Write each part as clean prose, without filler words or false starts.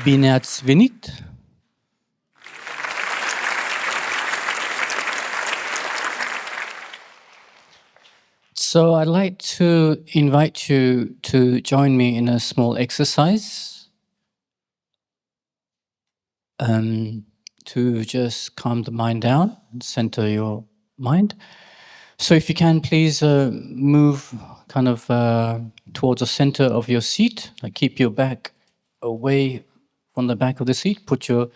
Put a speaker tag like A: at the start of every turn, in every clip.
A: Binärtsvenit. So I'd like to invite you to join me in a small exercise to just calm the mind down and center your mind. So if you can, please move kind of towards the center of your seat. Like keep your back away from the back of the seat. Put your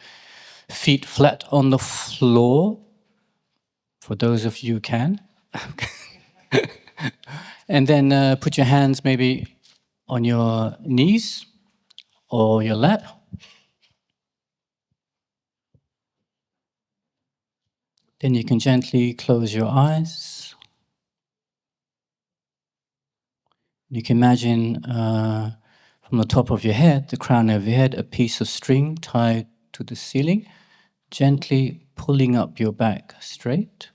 A: feet flat on the floor, for those of you who can. And then put your hands maybe on your knees or your lap. Then you can gently close your eyes. You can imagine from the top of your head, the crown of your head, a piece of string tied to the ceiling, gently pulling up your back straight.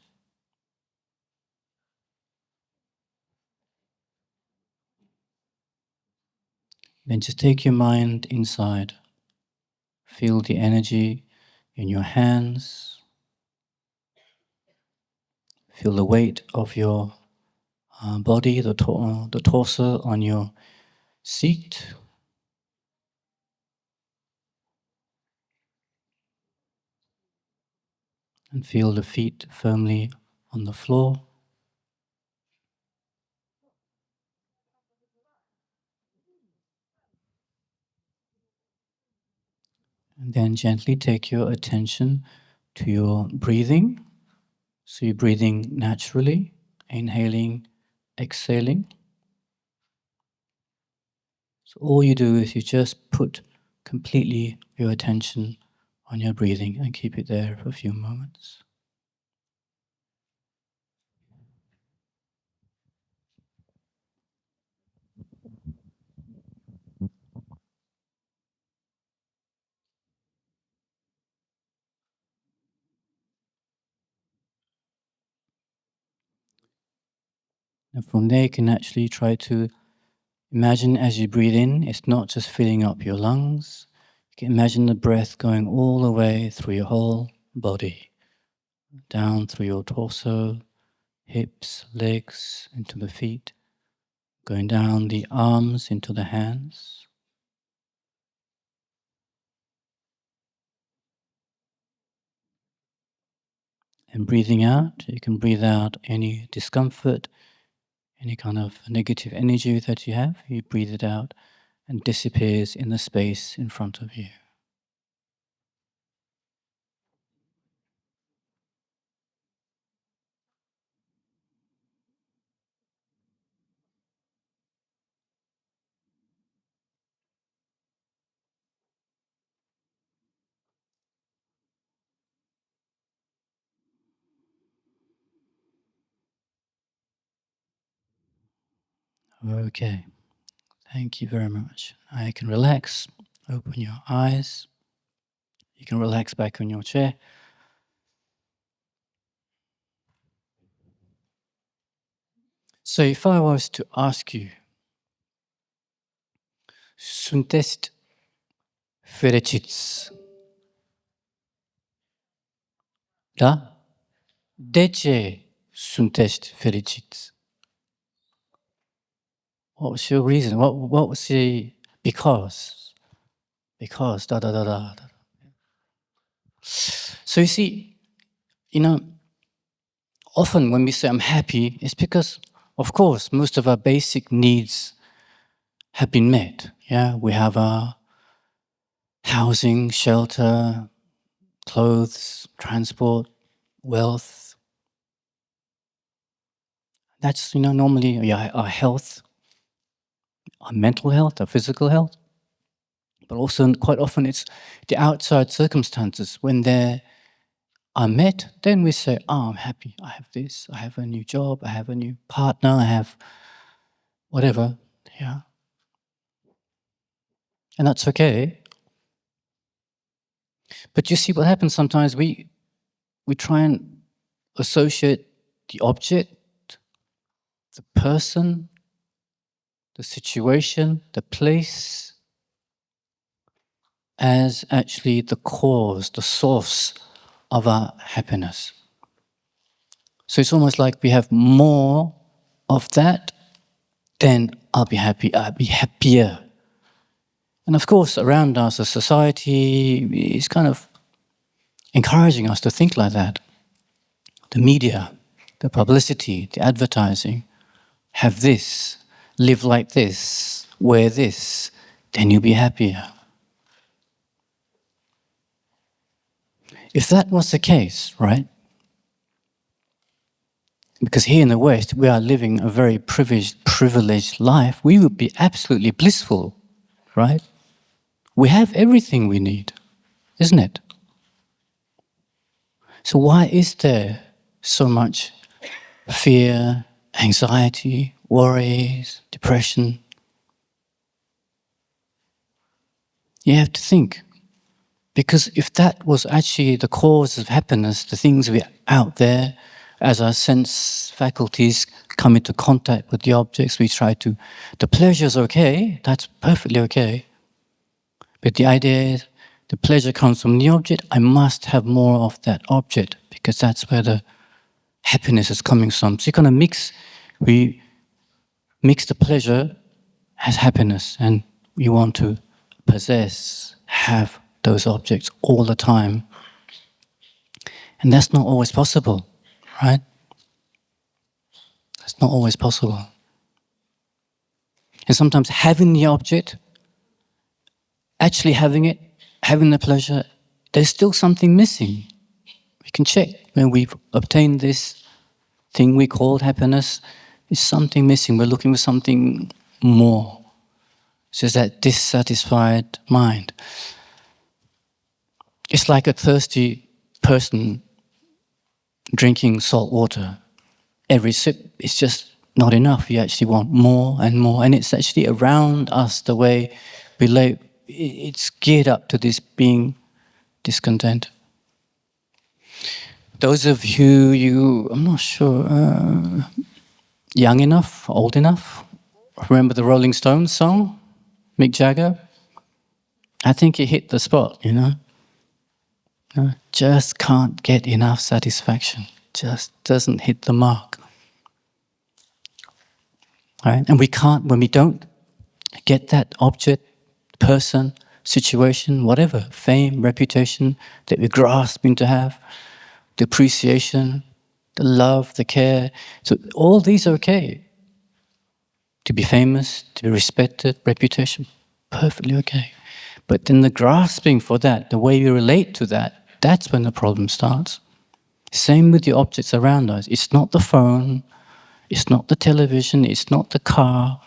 A: Then just take your mind inside. Feel the energy in your hands. Feel the weight of your body, the torso on your seat. And feel the feet firmly on the floor. And then gently take your attention to your breathing. So you're breathing naturally, inhaling, exhaling. So all you do is you just put completely your attention on your breathing and keep it there for a few moments. And from there you can actually try to imagine as you breathe in, it's not just filling up your lungs. You can imagine the breath going all the way through your whole body, down through your torso, hips, legs, into the feet, going down the arms into the hands. And breathing out, you can breathe out any discomfort, any kind of negative energy that you have. You breathe it out and disappears in the space in front of you. Okay, thank you very much. Now you can relax, open your eyes. You can relax back on your chair. So if I was to ask you, sunt est fericiți? Da? De ce sunteți fericiți? What was your reason? What was the because? Because da da da da. So you see, often when we say I'm happy, it's because, of course, most of our basic needs have been met. Yeah, we have our housing, shelter, clothes, transport, wealth. That's normally our health, our mental health, our physical health. But also quite often it's the outside circumstances. When they are met, then we say, oh, I'm happy. I have this. I have a new job. I have a new partner. I have whatever. Yeah. And that's okay. But you see what happens sometimes, we try and associate the object, the person, the situation, the place as actually the cause, the source of our happiness. So it's almost like we have more of that, then I'll be happy, I'll be happier. And of course, around us, the society is kind of encouraging us to think like that. The media, the publicity, the advertising, have this, live like this, wear this, then you'll be happier. If that was the case, right? Because here in the West, we are living a very privileged life, we would be absolutely blissful, right? We have everything we need, isn't it? So why is there so much fear, anxiety, worries, depression? You have to think. Because if that was actually the cause of happiness, the things we out there, as our sense faculties come into contact with the objects, we try to, the pleasure's okay, that's perfectly okay. But the idea is, the pleasure comes from the object, I must have more of that object, because that's where the happiness is coming from. So you kind of we mix the pleasure as happiness, and we want to possess, have those objects all the time. And that's not always possible, right? That's not always possible. And sometimes having the object, actually having it, having the pleasure, there's still something missing. We can check when we've obtained this thing we call happiness, there's something missing. We're looking for something more. So it's that dissatisfied mind. It's like a thirsty person drinking salt water. Every sip is just not enough. You actually want more and more. And it's actually around us the way we live. It's geared up to this being discontent. Those of you, I'm not sure, young enough, old enough, remember the Rolling Stones song, Mick Jagger? I think he hit the spot, you know? Just can't get enough satisfaction. Just doesn't hit the mark. Right? And we can't, when we don't get that object, person, situation, whatever, fame, reputation that we're grasping to have, the appreciation, the love, the care. So all these are okay. To be famous, to be respected, reputation, perfectly okay. But then the grasping for that, the way we relate to that, that's when the problem starts. Same with the objects around us. It's not the phone, it's not the television, it's not the car.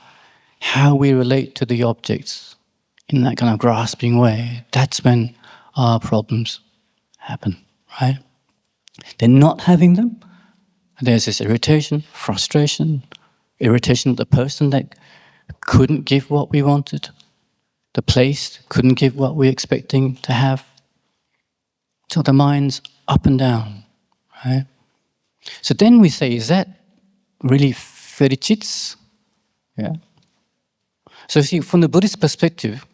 A: How we relate to the objects in that kind of grasping way, that's when our problems happen, right? Then not having them, there's this irritation, frustration, irritation of the person that couldn't give what we wanted, the place couldn't give what we're expecting to have. So the mind's up and down, right? So then we say, is that really fericits? Yeah. So see, from the Buddhist perspective,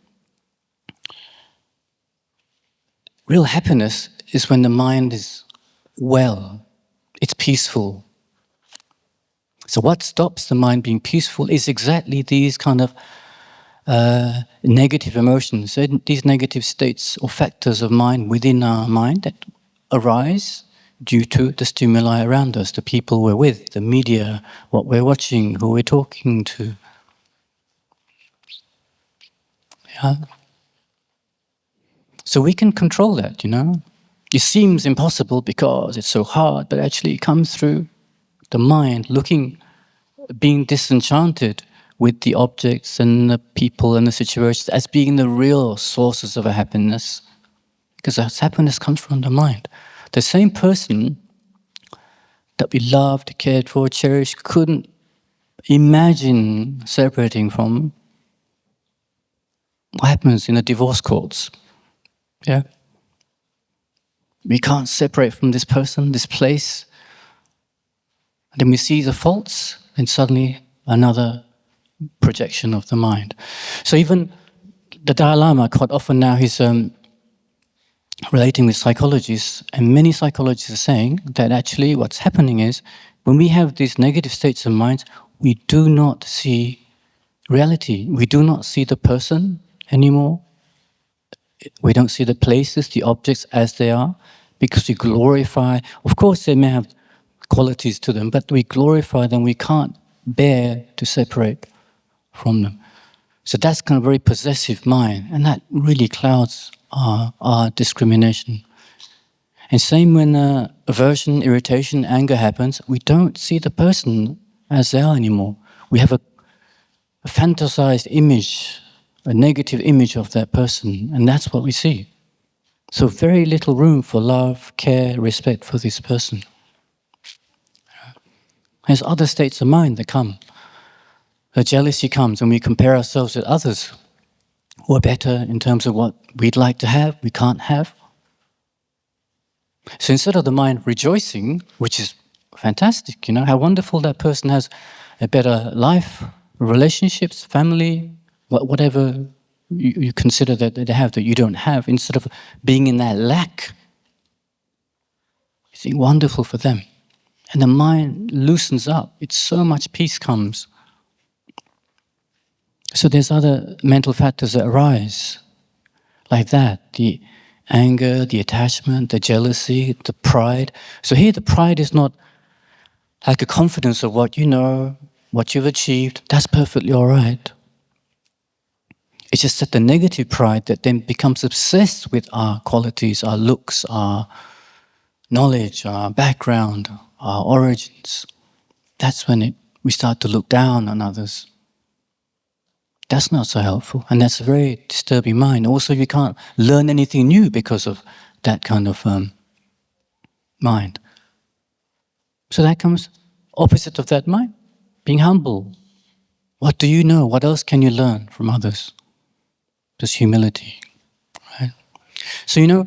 A: real happiness is when the mind is well, it's peaceful. So what stops the mind being peaceful is exactly these kind of negative emotions, these negative states or factors of mind within our mind that arise due to the stimuli around us, the people we're with, the media, what we're watching, who we're talking to. Yeah. So we can control that, you know. It seems impossible because it's so hard, but actually it comes through the mind being disenchanted with the objects and the people and the situations as being the real sources of our happiness. Because our happiness comes from the mind. The same person that we loved, cared for, cherished, couldn't imagine separating from. What happens in the divorce courts? Yeah? We can't separate from this person, this place. And then we see the faults, and suddenly another projection of the mind. So even the Dalai Lama, quite often now, he's relating with psychologists, and many psychologists are saying that actually what's happening is when we have these negative states of mind, we do not see reality. We do not see the person anymore. We don't see the places, the objects as they are, because we glorify. Of course, they may have qualities to them, but we glorify them. We can't bear to separate from them. So that's kind of very possessive mind, and that really clouds our discrimination. And same when aversion, irritation, anger happens, we don't see the person as they are anymore. We have a fantasized image, a negative image of that person, and that's what we see. So very little room for love, care, respect for this person. There's other states of mind that come. The jealousy comes when we compare ourselves with others who are better in terms of what we'd like to have, we can't have. So instead of the mind rejoicing, which is fantastic, how wonderful that person has a better life, relationships, family, whatever you consider that they have that you don't have, instead of being in that lack, you think wonderful for them. And the mind loosens up. It's so much peace comes. So there's other mental factors that arise like that. The anger, the attachment, the jealousy, the pride. So here the pride is not like a confidence of what you know, what you've achieved. That's perfectly all right. It's just that the negative pride that then becomes obsessed with our qualities, our looks, our knowledge, our background, our origins. That's when we start to look down on others. That's not so helpful, and that's a very disturbing mind. Also, you can't learn anything new because of that kind of mind. So that comes opposite of that mind, being humble. What do you know? What else can you learn from others? Just humility, right? So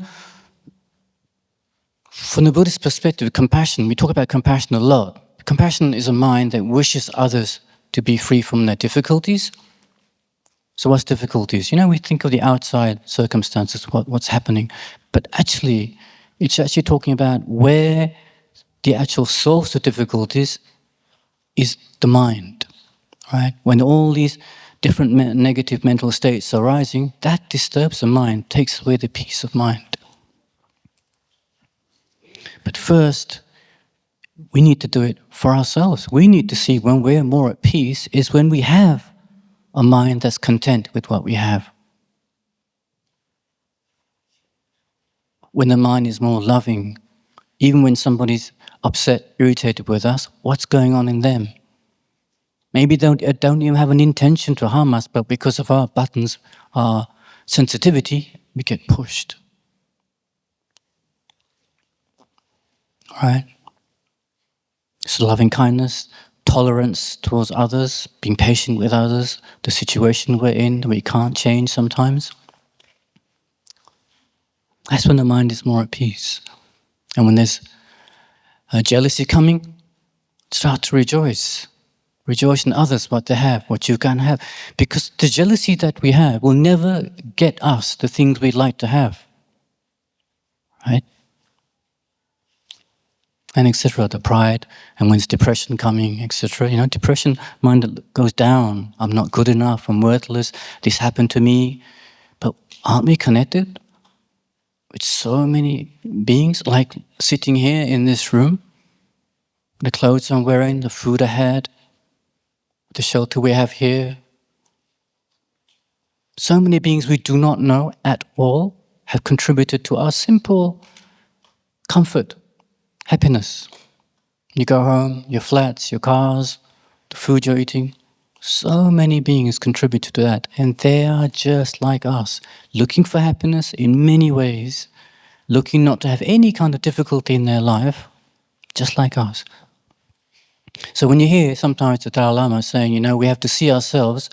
A: from the Buddhist perspective, compassion, we talk about compassion a lot. Compassion is a mind that wishes others to be free from their difficulties. So what's difficulties? We think of the outside circumstances, what's happening. But actually, it's actually talking about where the actual source of difficulties is the mind, right? When all these different negative mental states are rising, that disturbs the mind, takes away the peace of mind. But first, we need to do it for ourselves. We need to see when we're more at peace is when we have a mind that's content with what we have. When the mind is more loving, even when somebody's upset, irritated with us, what's going on in them? Maybe they don't even have an intention to harm us, but because of our buttons, our sensitivity, we get pushed. Right? So loving kindness, tolerance towards others, being patient with others, the situation we're in, we can't change sometimes. That's when the mind is more at peace. And when there's jealousy coming, start to rejoice. Rejoice in others, what they have, what you can have. Because the jealousy that we have will never get us the things we'd like to have. Right? And etc. The pride, and when it's depression coming, etc. Depression, mind goes down. I'm not good enough, I'm worthless, this happened to me. But aren't we connected with so many beings, like sitting here in this room? The clothes I'm wearing, the food I had, the shelter we have here. So many beings we do not know at all have contributed to our simple comfort, happiness. You go home, your flats, your cars, the food you're eating. So many beings contributed to that, and they are just like us, looking for happiness in many ways, looking not to have any kind of difficulty in their life, just like us. So when you hear sometimes the Dalai Lama saying, we have to see ourselves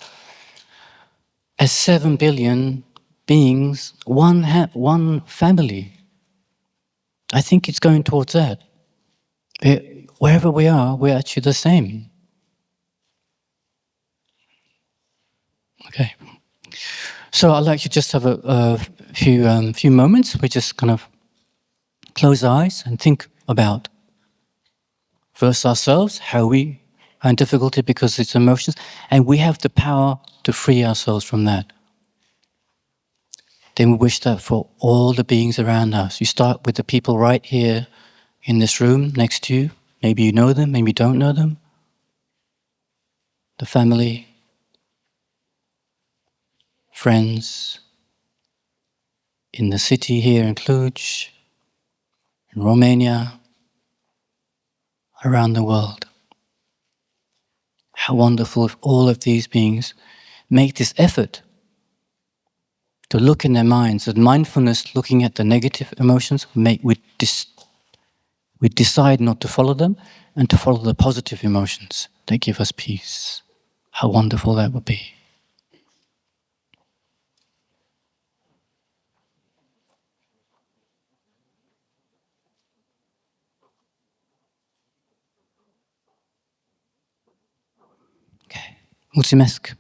A: as 7 billion beings, one family, I think it's going towards that. Wherever we are, we're actually the same. Okay. So I'd like to just have a few moments. We just kind of close our eyes and think about first ourselves, how we are in difficulty because it's emotions, and we have the power to free ourselves from that. Then we wish that for all the beings around us. You start with the people right here in this room next to you. Maybe you know them, maybe you don't know them. The family, friends, in the city here in Cluj, in Romania, around the world. How wonderful if all of these beings make this effort to look in their minds. That mindfulness, looking at the negative emotions, we decide not to follow them and to follow the positive emotions that give us peace. How wonderful that would be. Okay. Mulțumesc.